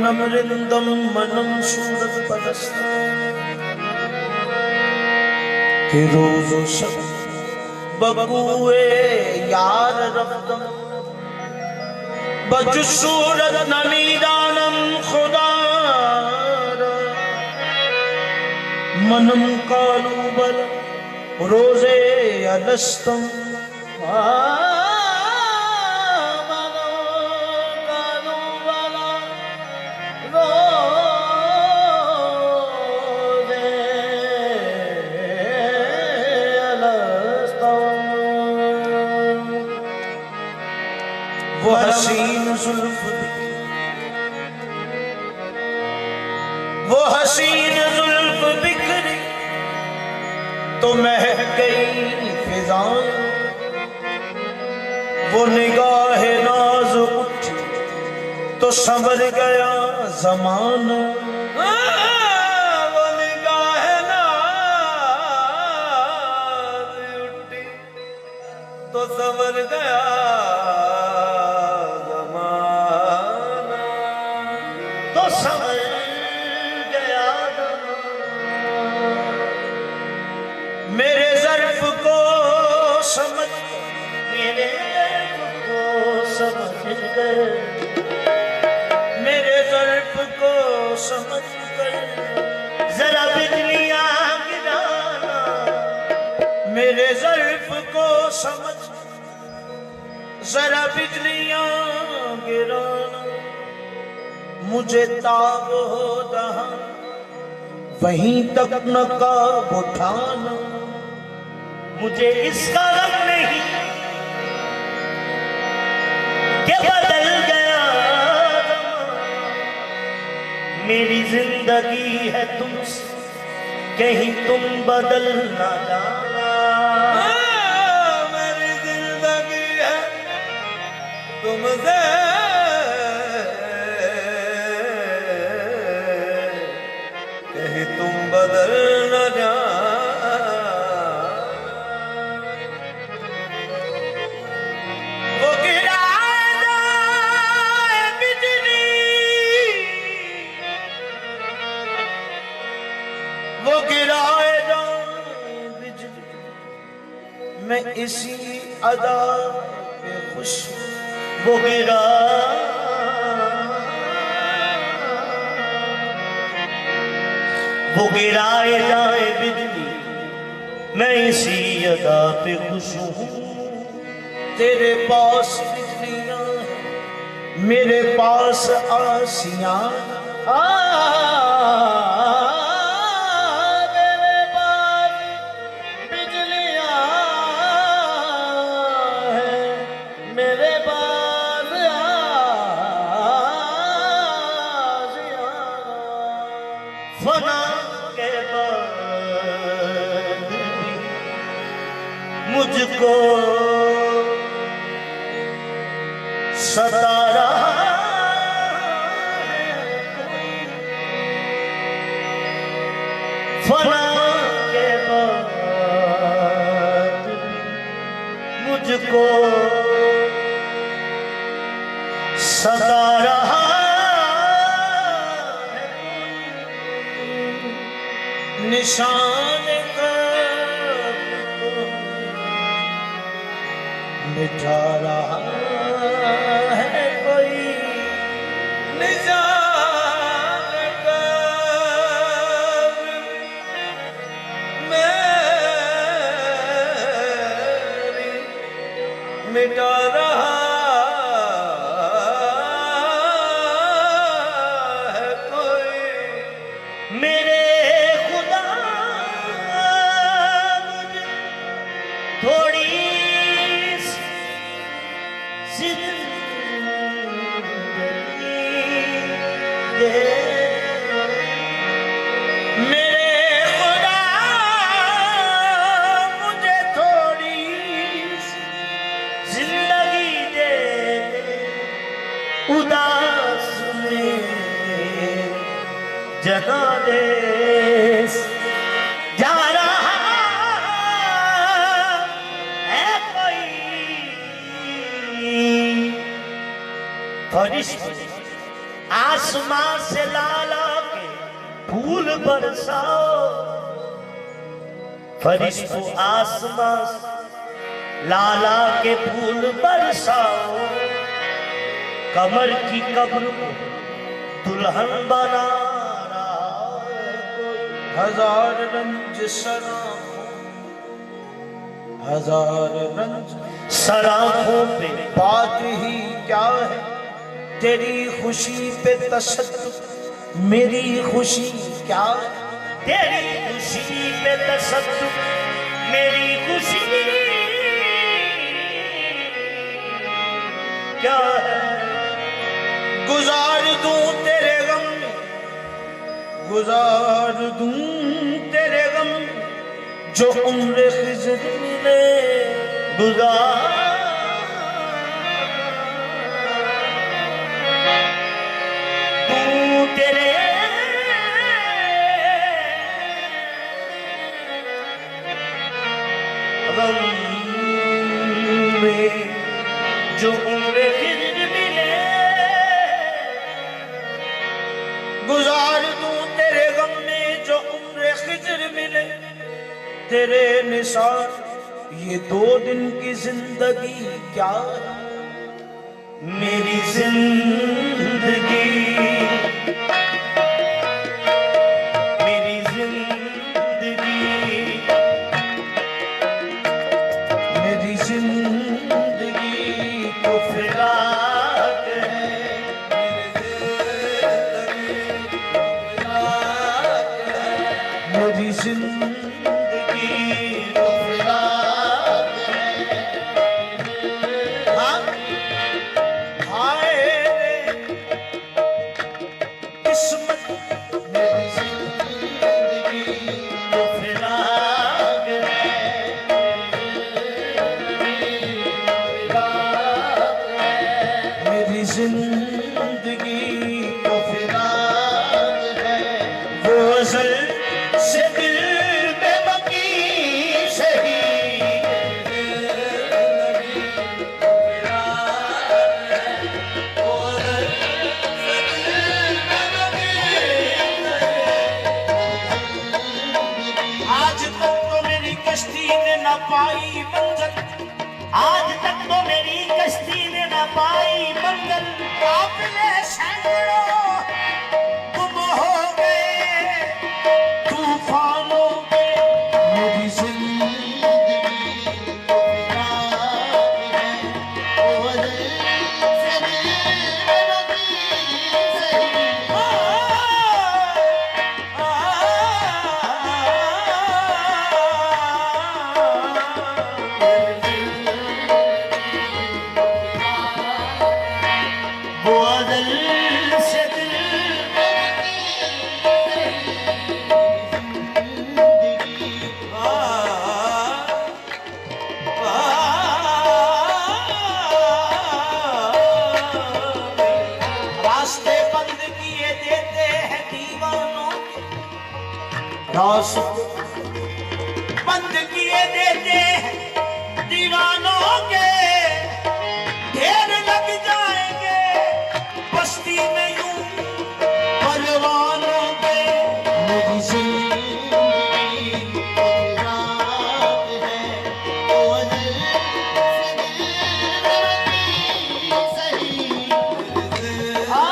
मनमृंदम मनम सूरत पदस्त के रोजो सब बबुए यार रफ्तम बजु सूरत नमीदानम खुदा मनम कालू बल रोजे अलस्तम वो हसीन जुल्फ वो हसीन जुल्फ बिखरी तो महक गई फिजाएं, वो निगाह नाज उठी तो संवर गया ज़माना। वो निगाह नाज उठी तो संवर गया मेरे ज़र्फ को समझ मेरे ज़र्फ को समझ कर मेरे ज़र्फ को समझ कर जरा बिजलियां गिराना, मेरे ज़र्फ को समझ जरा बिजलियां गिराना। मुझे ताब हो रहा वहीं तक नकाब उठाना, मुझे इसका गम नहीं कि बदल गया मेरी जिंदगी है तुमसे, कहीं तुम बदल ना जाना। मेरी जिंदगी है तुमसे, कहीं तुम बदल ना जाना। वो गिराए जाए बिजली, मैं इसी अदा पे खुश। वो गिराए जाए बिजली, मैं इसी अदा पे खुश हूँ। तेरे पास बिजलियाँ मेरे पास आसियाँ, फना के बाद मुझको सता रहा है, फना के बाद मुझको सता रहा निशान कर मिटा रहा है कोई, निशान कर मेरी मिटा रहा है कोई। मेरे थोड़ी मेरे खुदा मुझे थोड़ी जिंदगी दे, उदास में जगा दे। जा रहा है कोई फरिश्ता आज आसमां से लाला के फूल बरसाओ, फरिश्तों आसमां से लाला के फूल बरसाओ, कमर की कब्र को दुल्हन बना रहा कोई। हजार रंज सराखों, हजार रंज सराखों पे बात ही क्या है, तेरी खुशी पे तशद्दुद, मेरी खुशी क्या है, तेरी खुशी पे तशद्दुद, मेरी खुशी क्या है। गुजार दूं तेरे गम में, गुजार दूं तेरे गम में, जो उम्र खिज़्र मिले गुजार तू तेरे गम में, जो उम्र खिज़्र मिले। गुजार दूं तेरे गम में, जो उम्र खिज़्र मिले। तेरे निसार ये 2 दिन की जिंदगी क्या है, मेरी जिंदगी, मेरी जिंदगी, मेरी जिंदगी तो फिराक है। मेरी जिंदगी तो फिराक है। हाँ? हाय रे किस्मत, मेरी जिंदगी तो फिराक है। मेरी जिंदगी तो फिराक है। वो अज़ल से दिल बेबाकी सही, आज तक तो मेरी कश्ती ने न पाई मंजिल, आज तक तो मेरी कश्ती ने न पाई मंजिल। काफिले सैकड़ों गुम हो गए तूफानों में। मेरी जिंदगी तो फिराक है, वो अज़ल से बेबाकी सही। वो अदल से दिल रास्ते बंद किए देते हैं दीवानों के, रास्ते बंद किए देते हैं दीवानों के। ढेर लग जाएंगे बस्ती में यूं परवानों के। मेरी जिंदगी तो फिराक है, वो अज़ल से दिल सही। आ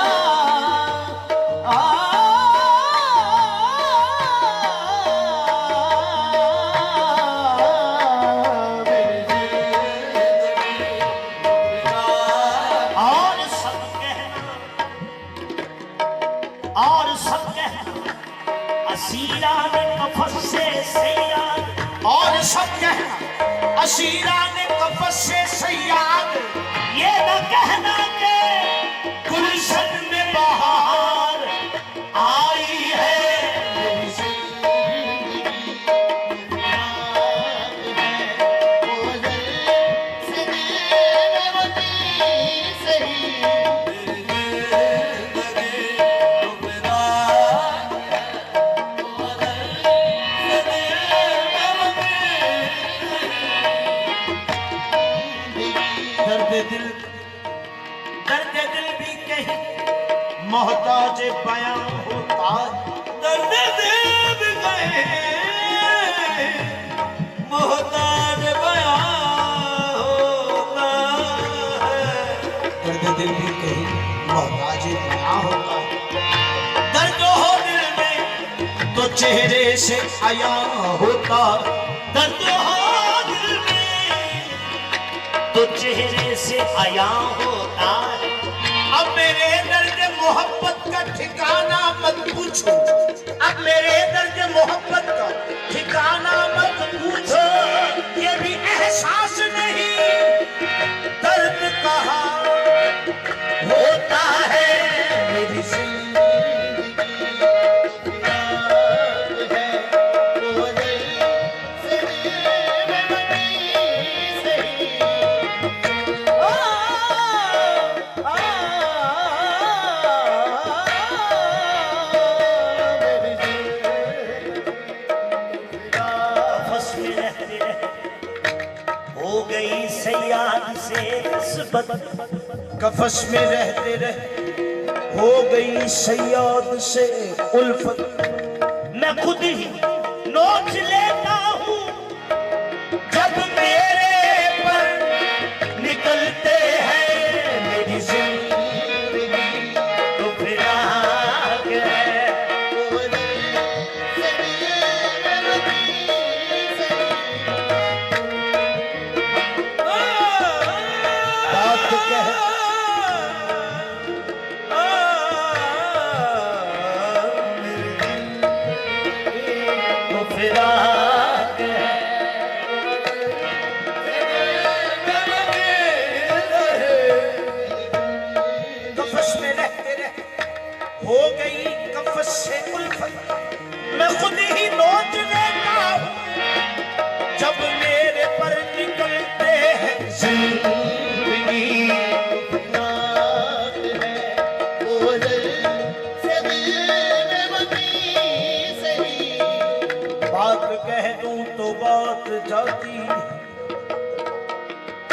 और सब कहना, और सब कहना, असीरा ने कफस से सैयाद, और सब कहना अशीरा ने कफस से सयाद। ये न कहना के गुलशन में बहार आई है। मेरी जिंदगी फिराक है, वो अज़ल से बेबाकी सही। दर्द दिल चेहरे से आया होता दर्द हो दिल में तो चेहरे से आया होता। अब मेरे दर्द मोहब्बत का ठिकाना मत पूछो, अब मेरे दर्द मोहब्बत का ठिकाना मत पूछो। ये भी एहसास नहीं दर्द कहाँ होता है। मेरी हो गई सयाद से निस्बत, कफस में रहते रहे हो गई सयाद से उल्फत। मैं खुद ही नोच लेता हूँ जब मेरे पर निकलते हैं मेरी जिंदगी तो फिर आगे बात कह तो फिर आगे कफस में रहते रहे हो गई कफस से उल्फत। मैं खुद ही नोच लेता हूँ जब मेरे पर निकलते हैं जिंदगी। बात कह दूं तो बात जाती,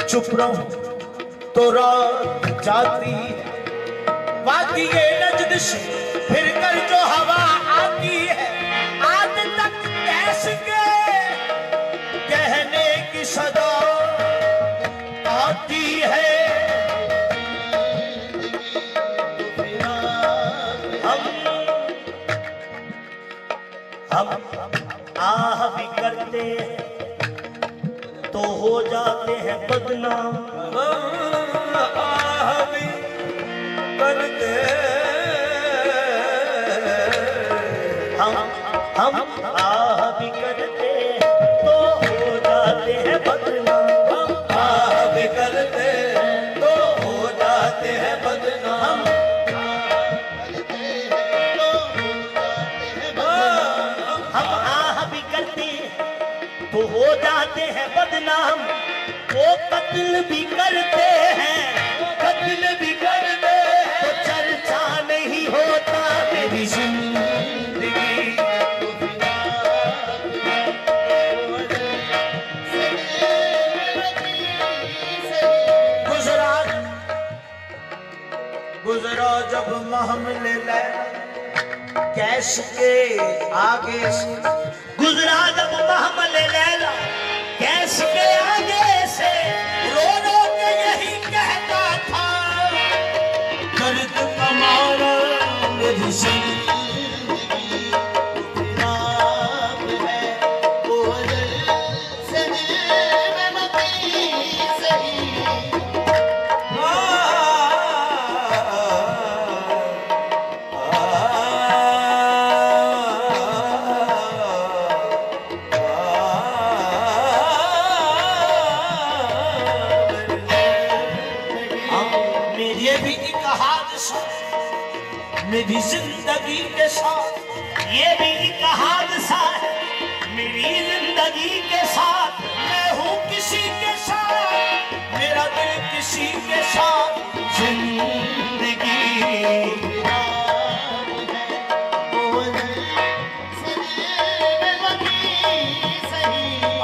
चुप रहूं तो रात जाती। बाकी ये नजद से फिर कर जो हवा आती है, आज तक कैसे के कहने की सदा आती है। हम आह भी करते हैं तो हो जाते हैं बदनाम। आह भी करते हम आह भी करते तो हो जाते हैं बदनाम। आह भी करते तो हो जाते हैं बदनाम। हम आह भी करते तो हो जाते हैं बदनाम। वो कत्ल भी करते हैं, कत्ल भी करते हैं तो चर्चा नहीं होता मेरी जिंदगी। गुजरा जब महमले लैला कैश के आगे से, गुजरा जब महमल लैला कैस के आगे से रो रो के यही कहता था दर्द हमारा मेरी जिंदगी नाम है। वो ये भी एक हादसा मेरी जिंदगी के साथ, ये भी एक हादसा है मेरी जिंदगी के साथ। मैं हूँ किसी के साथ, मेरा दिल किसी के साथ। जिंदगी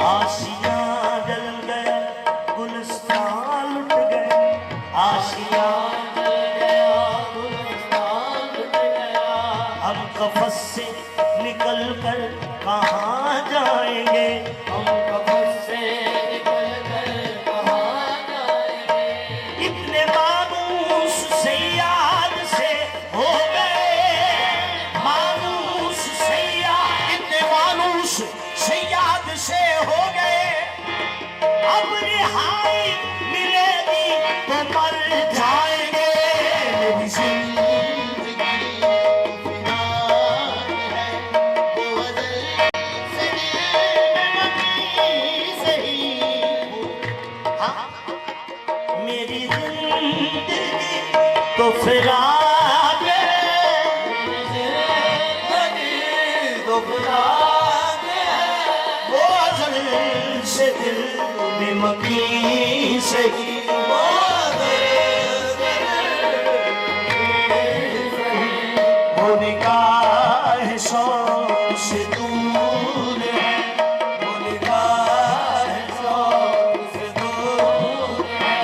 आशियाँ जल गया गुलिस्तान लुट गए, आशियाँ जल गया गुलिस्तान लुट गया। हम कफस से निकल कर कहाँ जाएंगे, हम कफस से निकल कर कहाँ जाएंगे। इतने मायूस से याद से हो गए, मायूस से याद तन्हाई मिलेगी तो मर जाएंगे। मेरी जिंदगी मेरी जिंदगी तो फिराक है, तो फिराक है। वो अज़ल से दिल में मकी सही, वो निगाह सौ से दूर है, वो निगाह सौ से दूर है।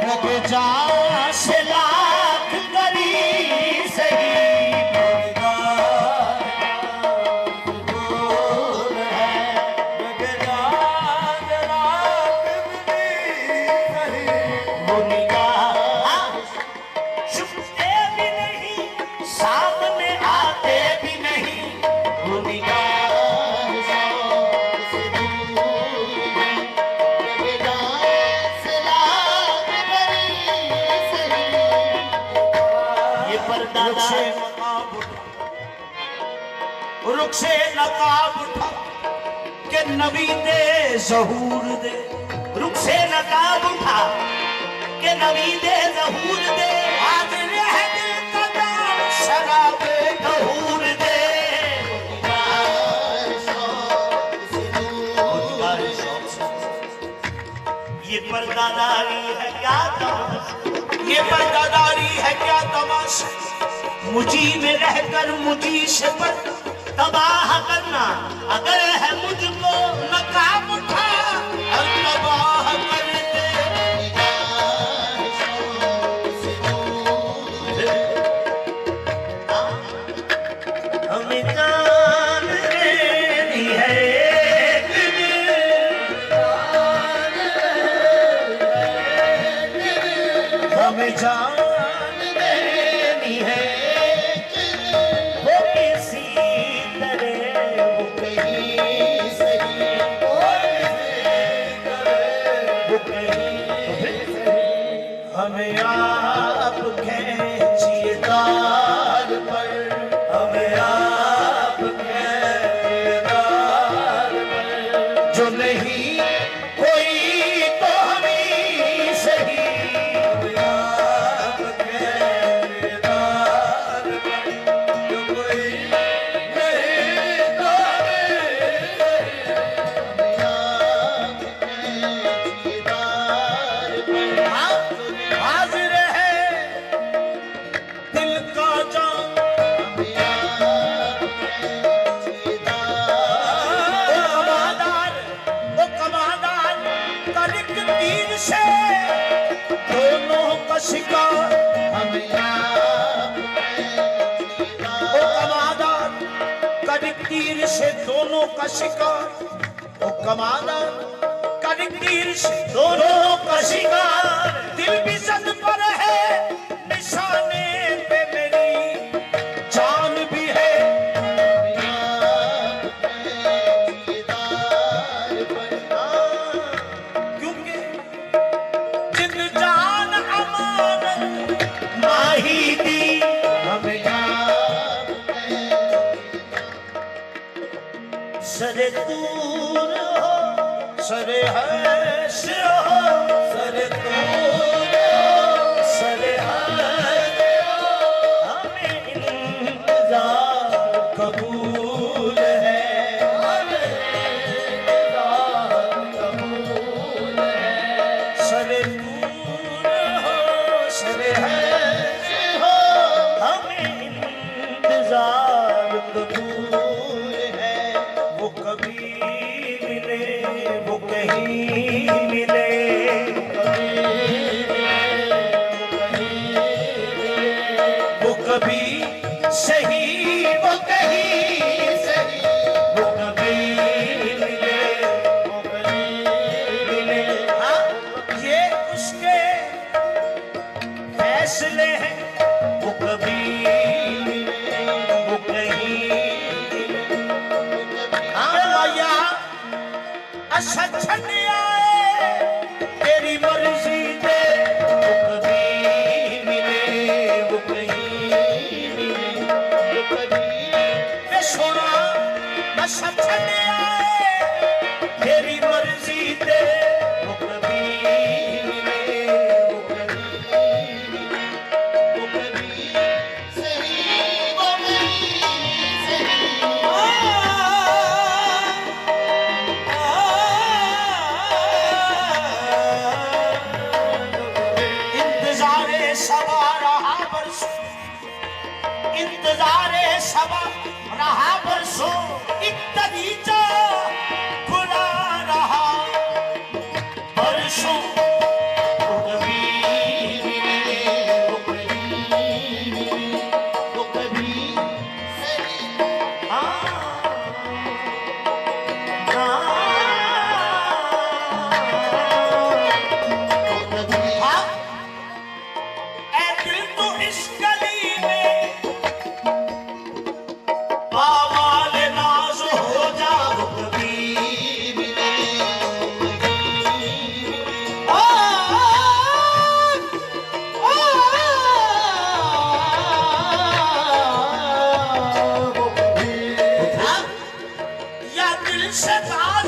रग जा से लाख करी सही, वो निगाह सौ से दूर है। रग जा से लाख करी सही, वो निगाह छुपते भी नहीं, सामने आते भी नहीं, वो निगाह सौ से दूर है। ये पर्दा रुख से नकाब उठा के नबी दे ज़हूर दे, रुख से नकाब उठा के नबी दे ज़हूर दे। आज रह दिल का दाम शराब ज़हूर दे। ये पर्दादारी है क्या तमाशा, ये पर्दादारी है क्या तमाशा। मुझी में रहकर मुझी से पर तबाह करना, अगर है मुझको नकाब उठा और तबाह कर दे। हमें जान देनी है एक दिन, हमें जान देनी है वो किसी तरह, वो कहीं सही, वो कहीं सही। हमें आप खींचिए तार पर, हमें आप खींचिए तार पर। जो नहीं कोई तो हमें सही, हमें आप खींचिए तार पर। जो कोई नहीं तो हमें सही, हमें आप खींचिए तार पर। हाजिर है दिल का जान, ओ कमादार कलिक तीर से दोनों का शिकार। ओ कमादार कलिक तीर से दोनों का शिकार, ओ कमादार कलिक तीर से दोनों का शिकार। दिल भी सद पर है निशाने पे मेरी जान भी है। क्योंकि जिंद जान अमानत माही दी हमें सरे दूर हो, सरे हर्ष हो, सरे दूर हो, सरे हर्ष हो। हमें इंतजार कबूल है, हमें इंतजार कबूल है। सरे दूर हो, सरे हर्ष हो, हमें इंतजार कबूल है। वो कभी मिले, वो कहीं मिले, वो कभी सही, वो कहीं सही, वो कभी मिले, वो कहीं मिले। हाँ, ये उसके फैसले हैं, वो कभी मिले, वो कहीं मिले। हाँ, या असच्छन आए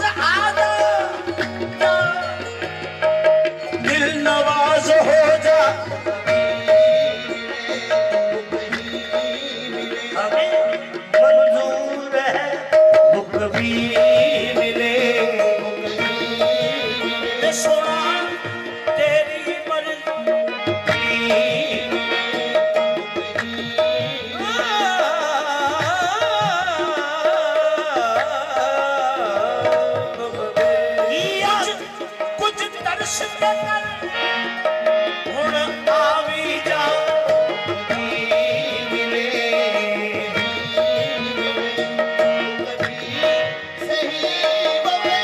पास आजा जा, दिल नवाज हो जा, हमें मंजूर है वो कभी मिले। ये सोना तेरी मर्जी, कुछ तरस के कर हुण आवी जा,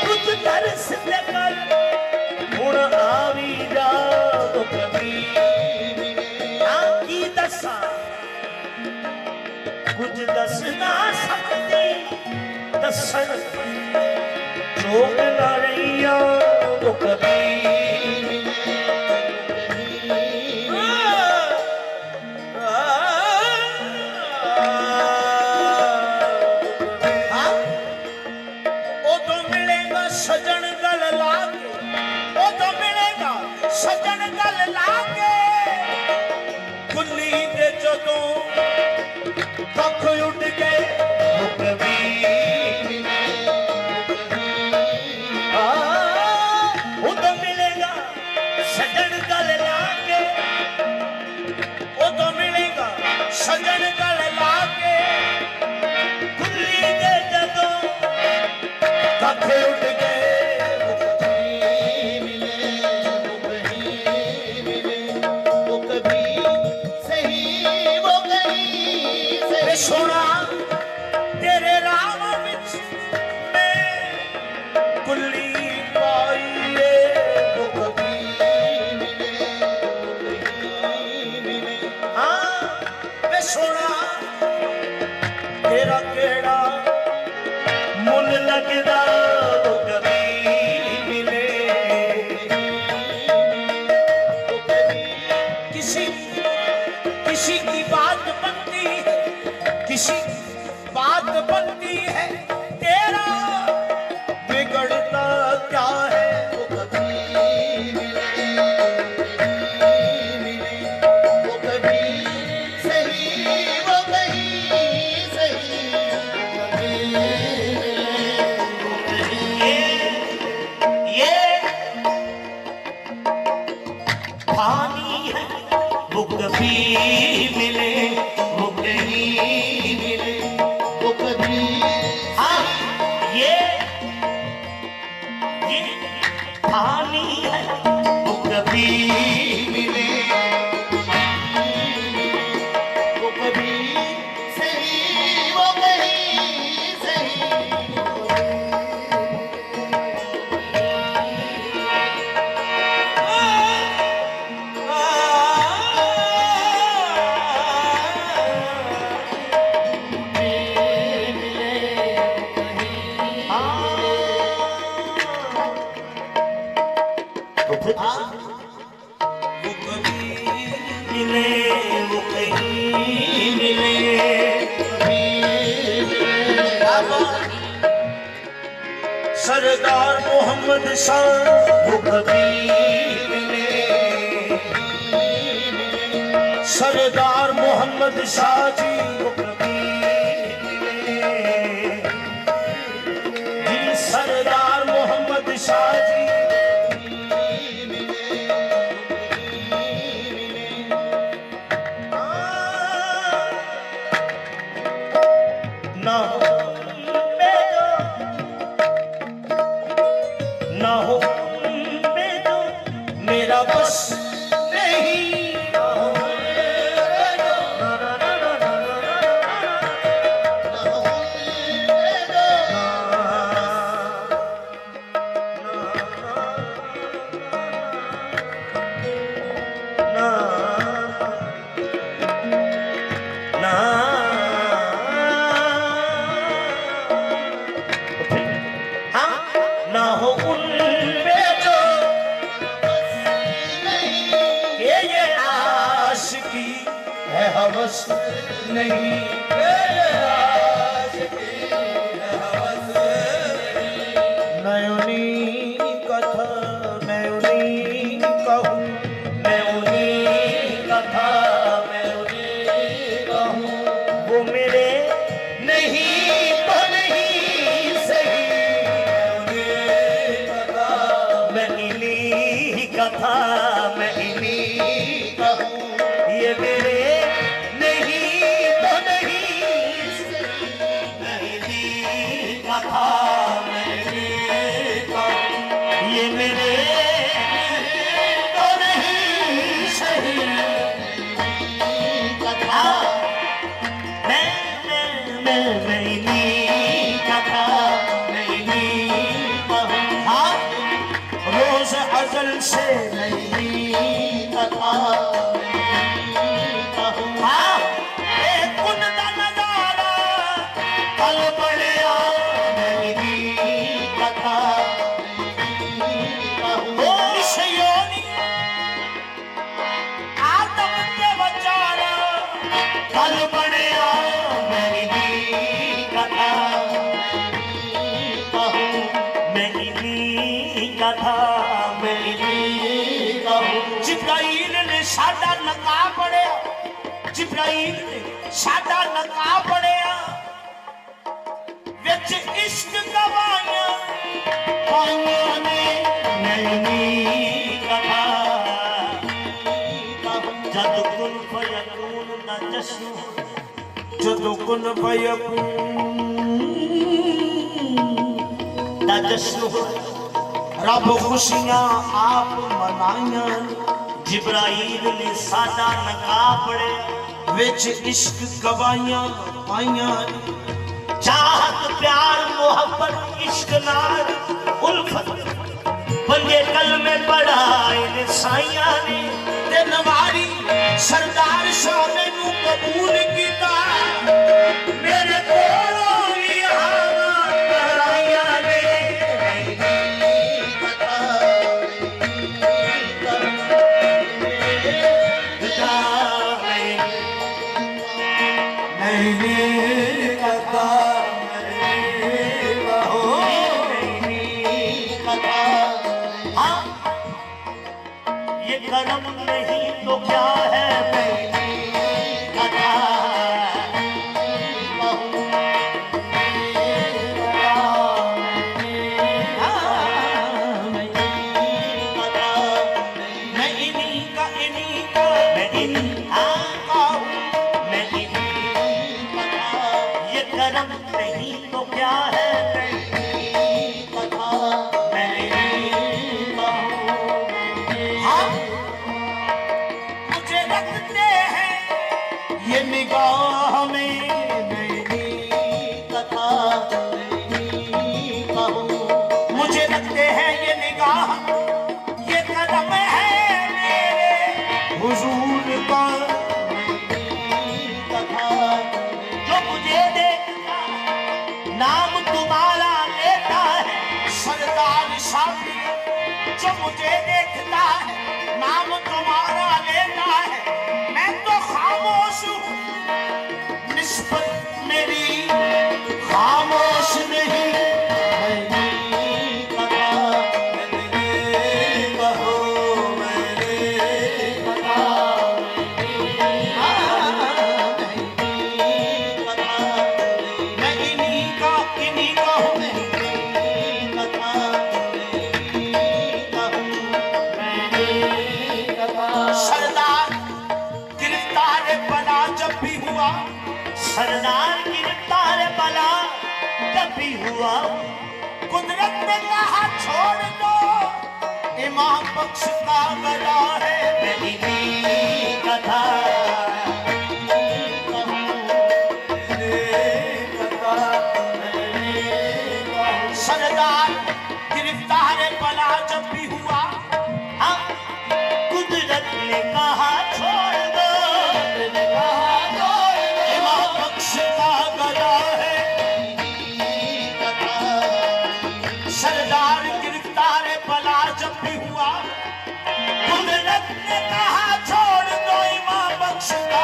कुछ तरस लेकर हुण आवी जा तो कभी आकी दसा, कुछ दस ना सकती दसन चोक ना रहिया तो कभी उदो मिलेगा सजन गल लागे, उदो मिलेगा सजन गल लागे, कुल्ली दे जदों पख उड़ गए वो कभी उदो मिलेगा सजन गल लागे, उदो मिलेगा सजन गल लागे, कुल्ली दे जदों पख उड़ गए वे सोना तेरे राम विच मैं कुल्ली पाईए, हाँ वे सोना तेरा केड़ा मुल लगदा वो कभी मिले। किसी किसी की बात बनती है, किसी की बात बनती है, तेरा बिगड़ता क्या है, वो कभी वो कभी सही, वो कहीं सही, ये पानी है वो कभी मिले वो कहीं मिले वो कभी हाँ ये पानी है वो कभी मिले वो कभी सही, वो कहीं सही, तो फिर वो कभी मिले वो कहीं मिले। सरदार मोहम्मद शाह वो कभी मिले सरदार मोहम्मद शाह जी वो कभी मिले जी, सरदार मोहम्मद शाह जी ना हो बेदो ना हो बेदो मेरा बस नहीं, ना हो उनपे जो ये आशिकी है हवस नहीं, ये आशिकी है हवस नहीं, उन्हीं का था, मैं उन्हीं का हूँ, मैं उन्हीं का था, मैं उन्हीं का हूँ। वो मेरे नहीं तो नहीं सही, मैं इन्हीं का था, मैं इन्हीं का हूँ। ये मेरे नहीं तो नहीं सही, मैं इन्हीं का था, मैं इन्हीं का हूँ। ये मेरे तो नहीं सही, का था, मैं इन्हीं का था, मैं इन्हीं का हूँ। हाँ, रोज अजल से मैं इन्हीं का था, मैं इन्हीं का हूँ। हाँ, एक कुन का नजारा पल पड़िया, मैं इन्हीं का था, मैं इन्हीं का हूँ। इस योनि आदम के बचारा, पल पड़िया, मैं इन्हीं का था, मैं इन्हीं का था, मैं इन्हीं का हूँ। जिब्राइल ने साडा नका पड़िया, जिब्राइल ने साडा नका पड़िया, विच इश्क गवाइया पाइयों ने मैं इन्हीं का था, जद कुन फयकून न जश्न, जदों कुन न जश्न रब खुशियां आप मनाइया, जिब्राइल ने साडा नकाब पड़े, विच इश्क गवाइया पाइया, चाहत प्यार मोहब्बत इश्क नार उल्फत बंदे कल में पड़ा इन साइया ने। ते नवारी सरदार शाह मैनू कबूल कीता, मेरे कोलों भी आवाज़ कराइया ने, ये करम नहीं तो क्या है, मैं कथा मैं इन्हीं का इन्हीं का मैं इन्हीं का हूँ, मैं इन्हीं का, ये करम नहीं तो क्या है, मैं इन्हीं का, मैं इन्हीं का हूँ। हाँ, मुझे रखते हैं ये निगाह में, मैं इन्हीं का था, मैं इन्हीं का हूँ। मुझे रखते हैं ये निगाह, ये कदम है मेरे हुजूर का, जो मुझे देखता नाम तुम्हारा लेता है, सरदार साथी जो मुझे देखता है नाम तुम्हारा लेता है, मैं तो खामोश हूँ, निस्बत मेरी खामोश नहीं, मैं इन्हीं का इन्हीं का हूँ, सरदार गिरफ्तार बना जब भी हुआ, सरदार गिरफ्तार बला जब भी हुआ, कुदरत ने कहा छोड़ दो, इमाम बख्श का गला है, मैं इन्हीं का था, सरदार गिरफ्तार बना जब भी हुआ, हाँ, कुदरत ने कहा छोड़ दो, इमाम बख्श का गला है, सरदार गिरफ्तार बना जब भी हुआ, कुदरत ने कहा छोड़ दो, इमाम बख्श का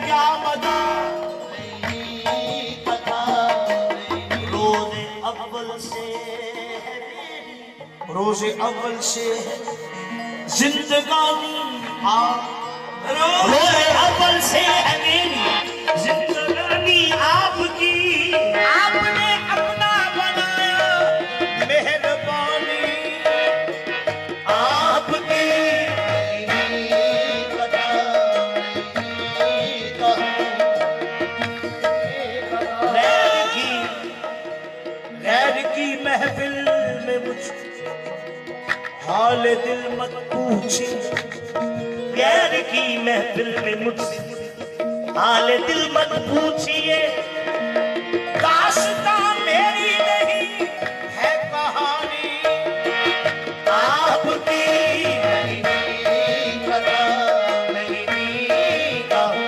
क्या बता कथा रोज़े अव्वल से है मेरी, रोज़े अव्वल से है जिंदगानी रोज़े अव्वल से है मेरी जिंदगानी आपकी, आपने अपना बनाया मेहरबानी आपकी कथा गैर की महफिल में मुझ हाल दिल मत पूछी, गैर की महफिल में मुझसे हाल दिल मत पूछिए, दास्तां मेरी नहीं है कहानी आपकी मेरी कथा मेरी कहूँ,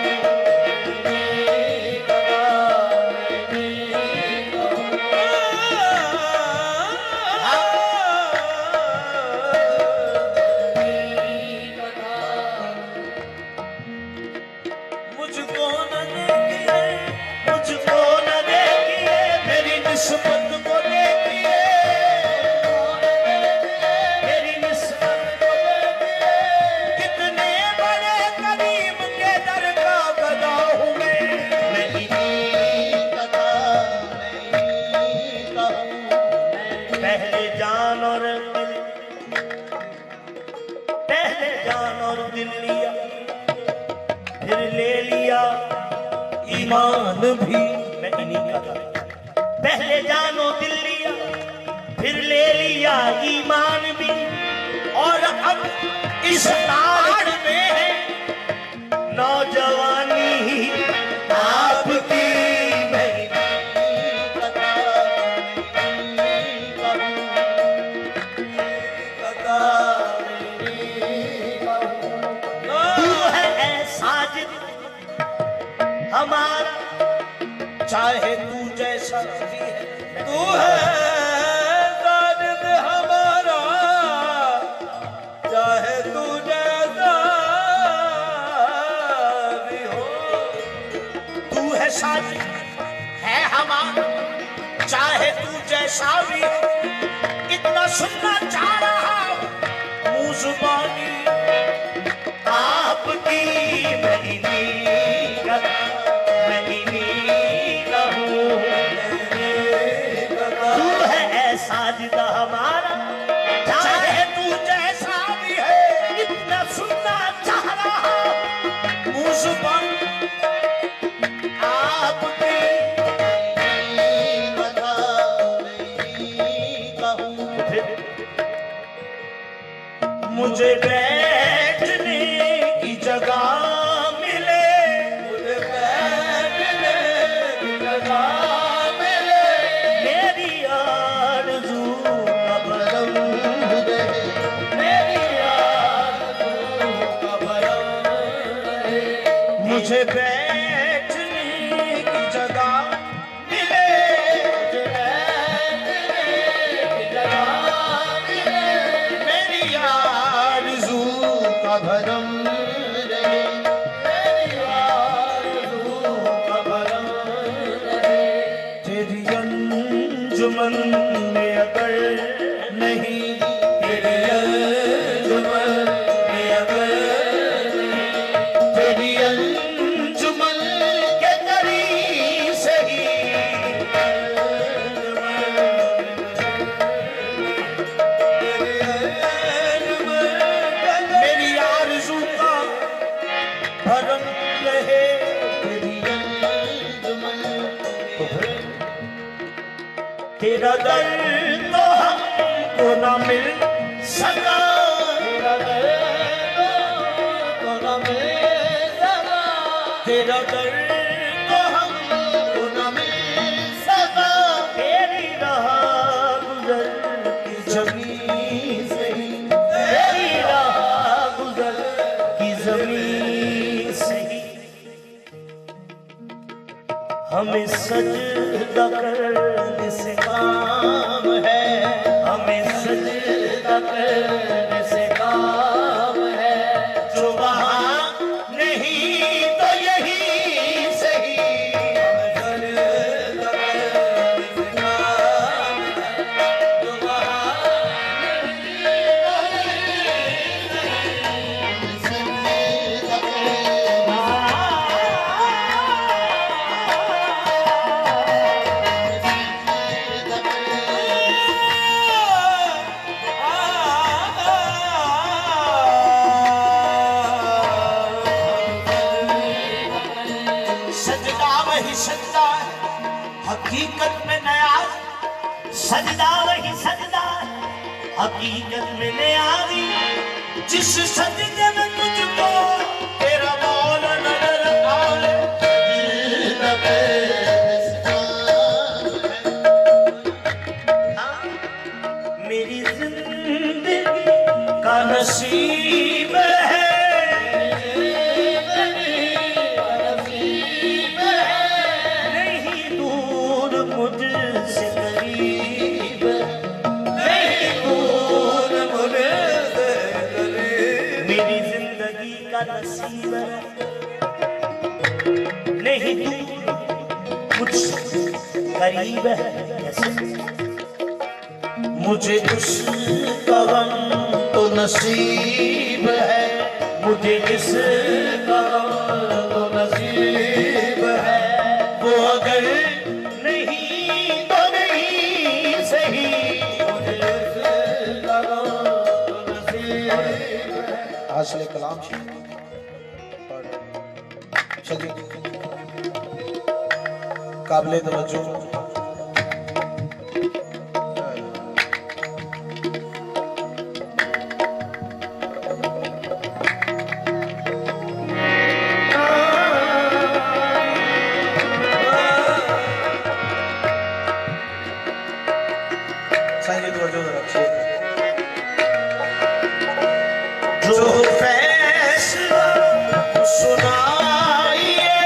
मुझको न देखिए मुझको न देखिए मेरी निस्बत को देखिए मेरी निस्बत को कितने बड़े करीम के दर का गदा हूँ मैं मेरी कथा मेरी कहूँ, पहले जान और दिल, पहले जान और दिल लिया फिर ले लिया ईमान भी मैं इन्हीं का था। पहले जानो दिल लिया फिर ले लिया ईमान भी, और अब इस ताड़ में है नौजवानी आपकी मेरी कथा मेरी कहूँ, गदा मेरी कहूँ। तू है ऐ साजिद हमारा, चाहे तू जैसा भी है तू है साजिद हमारा, चाहे तू जैसा भी हो तू है साजिद है हमारा, चाहे तू जैसा भी हो इतना सुनना चाह रहा हूँ मुँह जुबानी आपकी मेरी कथा मेरी कहूँ, तू है ऐ साजिद हमारा, चाहे तू जैसा भी है इतना सुनना चाह रहा मुँह जुबान आपकी कथा मेरी कहूँ, मुझे बैठने की जगह मिले, मुझे बैठने की जगह मिले, मेरी आरज़ू का भरम रहे, मेरी आरज़ू का भरम रहे, मुझे बैठने की जगह मिले, मुझे बैठने की जगह मिले, मेरी आरज़ू का भरम रहे, मेरी आरज़ू का भरम रहे। तेरी अंजुमन में अगर नहीं, तेरी अंजुमन में अगर नहीं, तेरी अंजुमन के करीब से ही मेरी आरज़ू का भरम रहे, तेरी अंजुमन तेरा दर्द तो हमको न मिल सका, तेरा दर्द तो न मिल सका, तेरा दर्द तो हमको न मिल सका, तेरी राह गुजर की जमीन से ही तेरी राह गुजर की ज़मीन से ही हमें सजदा करने से काम है, हमें सजदा करने से काम है, जो वहाँ नहीं तो यही सजदा है, हकीकत में नया सजदा वही सजदा हकीकत में न्यारी। जिस सजदे में तुझको तेरा मौला नजर आए। मेरी जिंदगी का नसीब है, नहीं दूर मुझसे करीब, नहीं दूर मुझसे करीब। मेरी जिंदगी का नसीब है, नहीं दूर मुझसे करीब है। कैसे? मुझे उसका गम तो नसीब है, मुझे इसका गम तो नसीब है। वो अगर नहीं तो नहीं सही, मुझे इसका गम तो नसीब है। हासिल कलाम चलिए काबिले तवज्जो। जो फैसला सुनाइए,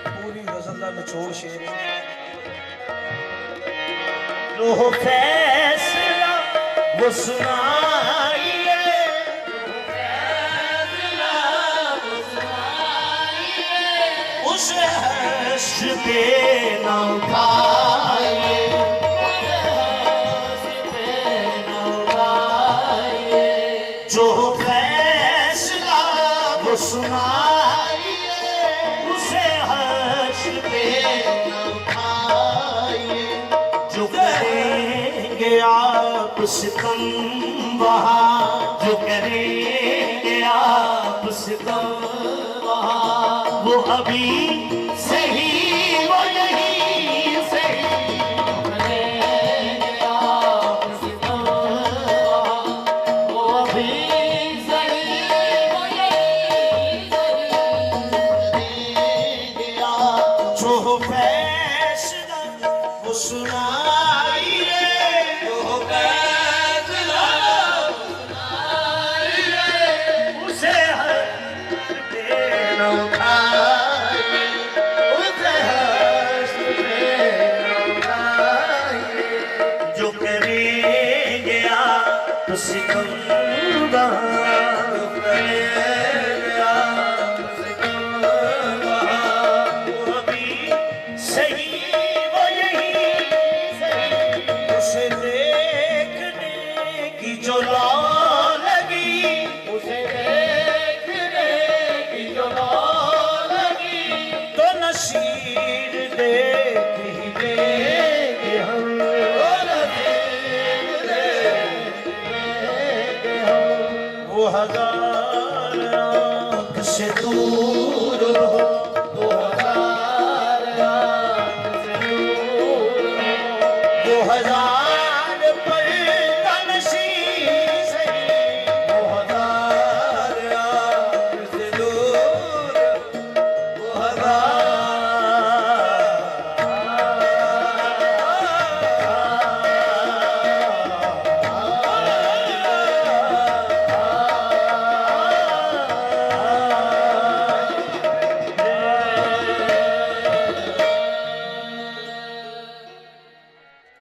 पूरी गजल का निचोड़ शेर। जो फैसला वो सुनाइए, उसे हश्र पे न उठाइए, जो फैसला वो सुनाइए, उसे हश्र पे न उठाइए। जो करेंगे आप सितम वहाँ, जो करेंगे आप सितम वहाँ, वो अभी सही वो यही सही। करेंगे आप सितम वहाँ, वो अभी सही वो यही सही। करेंगे आप जो फैसला वो सुनाइए, जो फैसला उसे हश्र पे न उठाइए, उसे हश्र पे न उठाइए। जो करेंगे आप सितम वहाँ, जो करेंगे आप सितम वहाँ, वो अभी सही वो यही सही। उसे देखने की जो लौ लगी, उसे देखने की जो लौ लगी, तो नशीर देख ही लेंगे हम। वो हजार आँख से दूर हो,